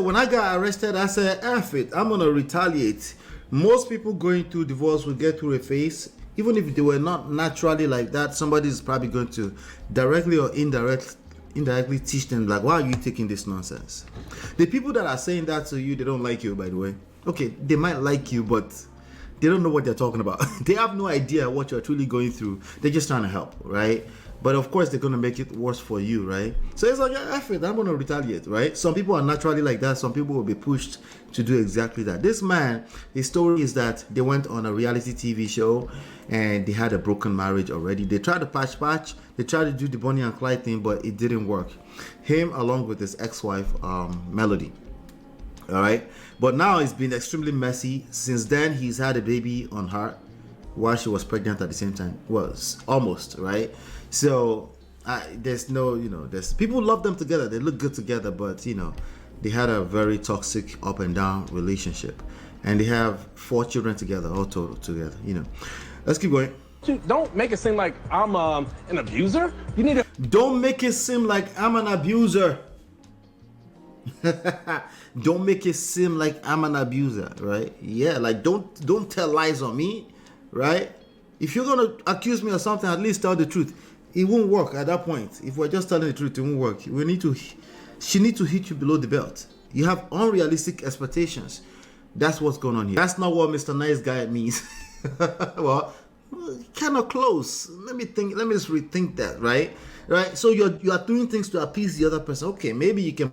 When I got arrested, I said, F it, I'm going to retaliate. Most people going through divorce will get through a phase. Even if they were not naturally like that, somebody is probably going to directly or indirectly teach them, like, why are you taking this nonsense? The people that are saying that to you, they don't like you, by the way. Okay, they might like you, but they don't know what they're talking about. They have no idea what you're truly going through. They're just trying to help, right? But of course, they're going to make it worse for you, right? So it's like, F it, I'm going to retaliate, right? Some people are naturally like that. Some people will be pushed to do exactly that. This man, his story is that they went on a reality TV show and they had a broken marriage already. They tried to patch. They tried to do the Bonnie and Clyde thing, but it didn't work. Him along with his ex-wife, Melody. All right? But now it's been extremely messy. Since then, he's had a baby on her while she was pregnant at the same time. Was almost, right? So there's no, there's people love them together. They look good together, but they had a very toxic up and down relationship, and they have 4 children together, all total together. Let's keep going. Don't make it seem like I'm an abuser. You need to. Don't make it seem like I'm an abuser. Don't make it seem like I'm an abuser, right? Yeah, like don't tell lies on me, right? If you're gonna accuse me of something, at least tell the truth. It won't work at that point. If we're just telling the truth, it won't work. She needs to hit you below the belt. You have unrealistic expectations. That's what's going on here. That's not what Mr. Nice Guy means. Well, kind of close. Let me just rethink that, right? So you are doing things to appease the other person. Okay, maybe you can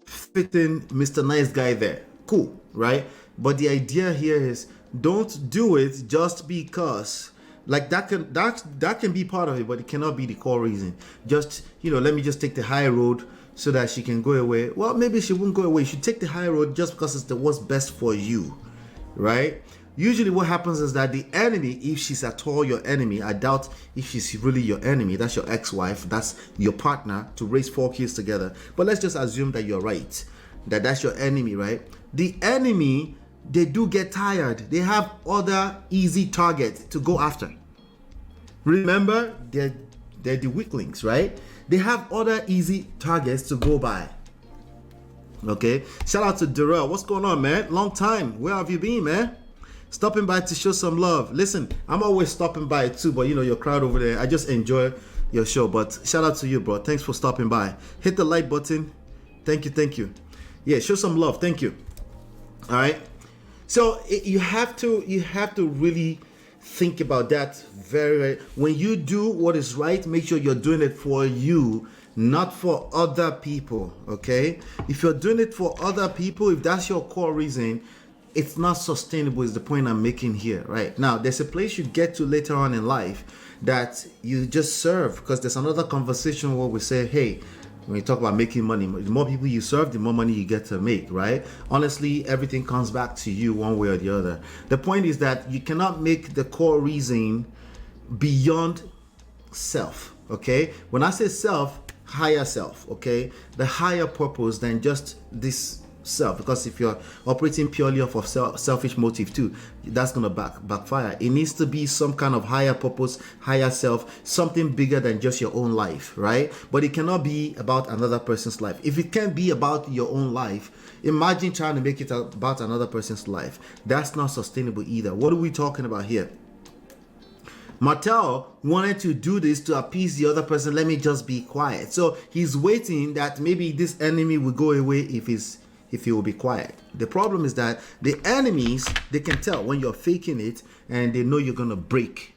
fit in Mr. Nice Guy there. Cool, right? But the idea here is don't do it just because. Like that can be part of it, but it cannot be the core reason. Just let me just take the high road so that she can go away. Well, maybe she won't go away. You should take the high road just because it's what's best for you, right? Usually what happens is that the enemy, if she's at all your enemy, I doubt if she's really your enemy. That's your ex-wife. That's your partner to raise 4 kids together. But let's just assume that you're right, that's your enemy, right? The enemy, they do get tired. They have other easy targets to go after. Remember, they're the weaklings, right? They have other easy targets to go by. Okay? Shout out to Darrell. What's going on, man? Long time. Where have you been, man? Stopping by to show some love. Listen, I'm always stopping by too, but your crowd over there, I just enjoy your show. But shout out to you, bro. Thanks for stopping by. Hit the like button. Thank you. Yeah, show some love. Thank you. All right? So you have to really think about that very. When you do what is right, make sure you're doing it for you, not for other people. Okay? If you're doing it for other people, if that's your core reason, it's not sustainable. Is the point I'm making here, right? Now, there's a place you get to later on in life that you just serve, because there's another conversation where we say, hey, when you talk about making money, the more people you serve, the more money you get to make, right? Honestly, everything comes back to you one way or the other. The point is that you cannot make the core reason beyond self, okay? When I say self, higher self, okay? The higher purpose than just this self, because if you're operating purely off of selfish motive too, that's gonna backfire. It needs to be some kind of higher purpose, higher self, something bigger than just your own life, right? But it cannot be about another person's life. If it can't be about your own life, imagine trying to make it about another person's life. That's not sustainable either. What are we talking about here? Martell wanted to do this to appease the other person. Let me just be quiet. So he's waiting that maybe this enemy will go away if he will be quiet. The problem is that the enemies, they can tell when you're faking it, and they know you're gonna break.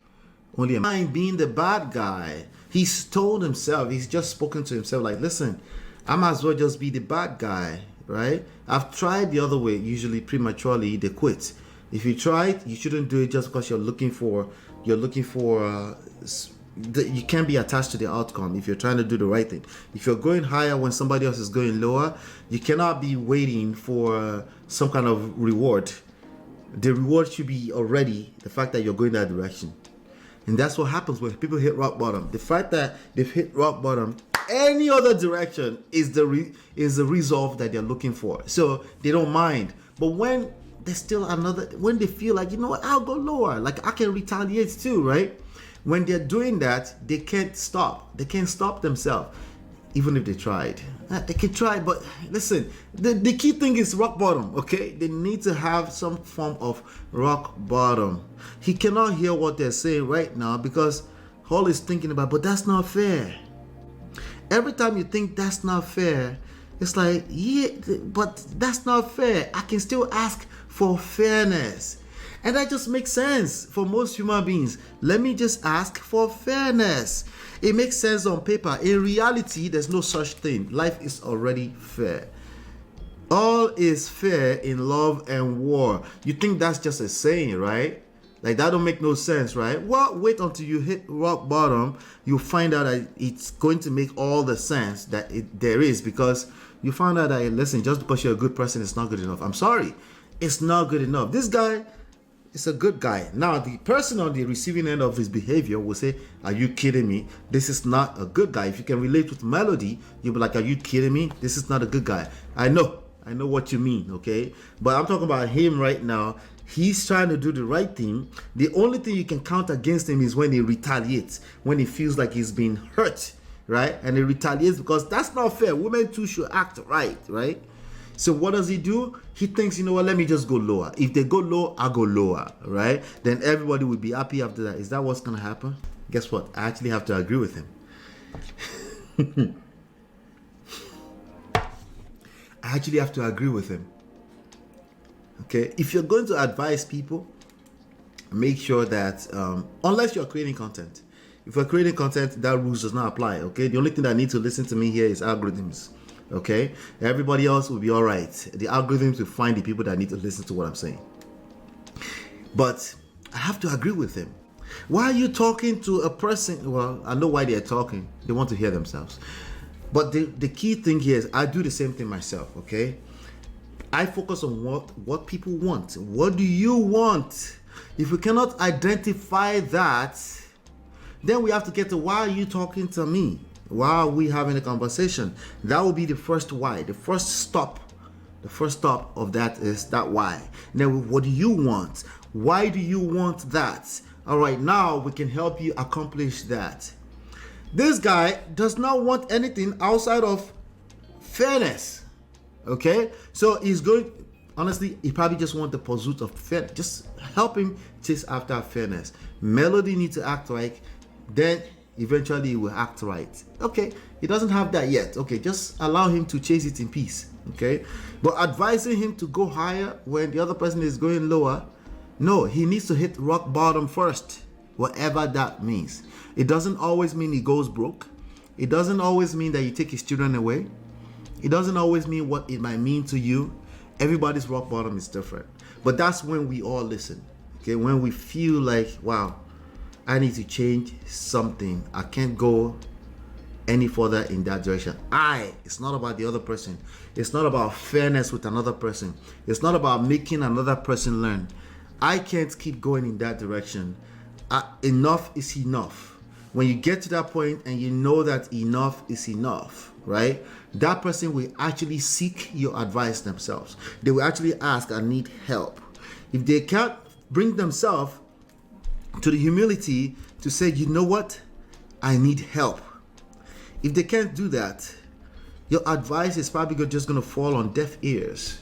Only mind being the bad guy. He's told himself, he's just spoken to himself like, listen, I might as well just be the bad guy, right? I've tried the other way. Usually prematurely they quit. If you try it, you shouldn't do it just because you're looking for you can't be attached to the outcome if you're trying to do the right thing. If you're going higher when somebody else is going lower, you cannot be waiting for some kind of reward. The reward should be already the fact that you're going that direction. And that's what happens when people hit rock bottom. The fact that they've hit rock bottom, any other direction is the resolve that they're looking for. So they don't mind. But when there's still when they feel like, what, I'll go lower. Like I can retaliate too, right? When they're doing that, they can't stop. They can't stop themselves, even if they tried. They can try, but listen, the key thing is rock bottom, okay? They need to have some form of rock bottom. He cannot hear what they're saying right now because all he's thinking about, but that's not fair. Every time you think that's not fair, it's like, yeah, but that's not fair. I can still ask for fairness. And that just makes sense for most human beings. Let me just ask for fairness. It makes sense on paper. In reality, there's no such thing. Life is already fair. All is fair in love and war. You think that's just a saying, right? Like that don't make no sense, right? Well, wait until you hit rock bottom. You'll find out that it's going to make all the sense that there is, because you find out that, listen, just because you're a good person, it's not good enough. I'm sorry. It's not good enough. This guy is a good guy. Now, the person on the receiving end of his behavior will say, are you kidding me? This is not a good guy. If you can relate with Melody, you'll be like, are you kidding me? This is not a good guy. I know what you mean, okay? But I'm talking about him right now. He's trying to do the right thing. The only thing you can count against him is when he retaliates, when he feels like he's been hurt, right? And he retaliates because that's not fair. Women too should act right? So what does he do? He thinks, you know what, let me just go lower. If they go low, I'll go lower, right? Then everybody will be happy after that. Is that what's going to happen? Guess what? I actually have to agree with him. I actually have to agree with him. Okay, if you're going to advise people, make sure that unless you're creating content, if you're creating content, that rules does not apply. Okay, the only thing that needs to listen to me here is algorithms. Okay, everybody else will be all right. The algorithms will find the people that need to listen to what I'm saying. But I have to agree with him. Why are you talking to a person? Well, I know why they're talking. They want to hear themselves. But the key thing here is I do the same thing myself. Okay. I focus on what people want. What do you want? If we cannot identify that, then we have to get to why are you talking to me? Why are we having a conversation? That will be the first why. The first stop of that is that why. Then what do you want? Why do you want that? All right, now we can help you accomplish that. This guy does not want anything outside of fairness. Okay, so he's going, honestly, he probably just wants the pursuit of fairness. Just help him chase after fairness. Melody needs to act right, then eventually he will act right. Okay, he doesn't have that yet. Okay, just allow him to chase it in peace. Okay, but advising him to go higher when the other person is going lower, no, he needs to hit rock bottom first, whatever that means. It doesn't always mean he goes broke. It doesn't always mean that you take his children away. It doesn't always mean what it might mean to you. Everybody's rock bottom is different. But that's when we all listen. Okay, when we feel like, wow, I need to change something. I can't go any further in that direction. It's not about the other person. It's not about fairness with another person. It's not about making another person learn. I can't keep going in that direction. Enough is enough. When you get to that point and you know that enough is enough, right? That person will actually seek your advice themselves. They will actually ask, I need help. If they can't bring themselves to the humility to say, you know what? I need help. If they can't do that, your advice is probably just going to fall on deaf ears.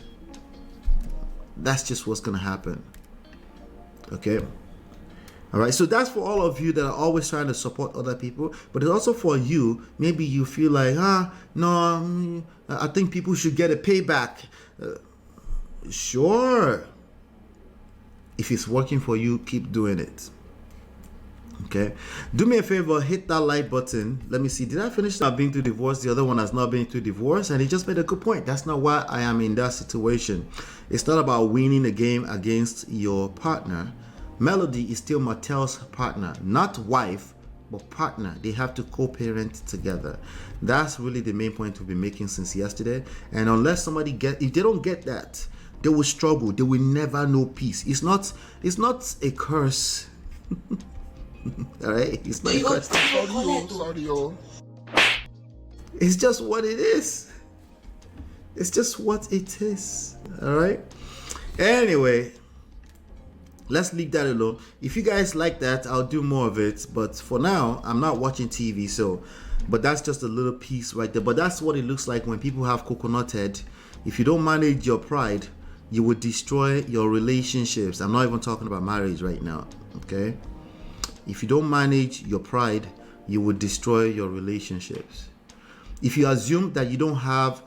That's just what's going to happen. Okay? All right, so that's for all of you that are always trying to support other people, but it's also for you. Maybe you feel like, no, I think people should get a payback. Sure. If it's working for you, keep doing it. Okay. Do me a favor, hit that like button. Let me see. Did I finish not being through divorce? The other one has not been through divorce, and he just made a good point. That's not why I am in that situation. It's not about winning a game against your partner. Melody is still Martell's partner, not wife, but partner. They have to co-parent together. That's really the main point we've been making since yesterday. And unless somebody if they don't get that, they will struggle. They will never know peace. It's not a curse. All right, it's not a curse. It's just what it is. It's just what it is. All right. Anyway, let's leave that alone. If you guys like that, I'll do more of it. But for now, I'm not watching TV, so But that's just a little piece right there. But that's what it looks like when people have coconut head. If you don't manage your pride, you will destroy your relationships. I'm not even talking about marriage right now, okay? If you don't manage your pride, you will destroy your relationships. If you assume that you don't have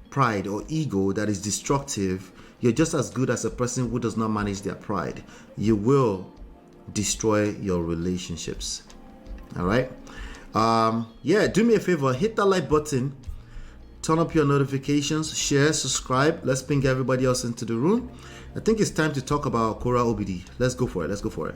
pride or ego that is destructive, you're just as good as a person who does not manage their pride. You will destroy your relationships. All right? Yeah, do me a favor, hit that like button, turn up your notifications, share, subscribe. Let's ping everybody else into the room. I think it's time to talk about Kora OBD. Let's go for it.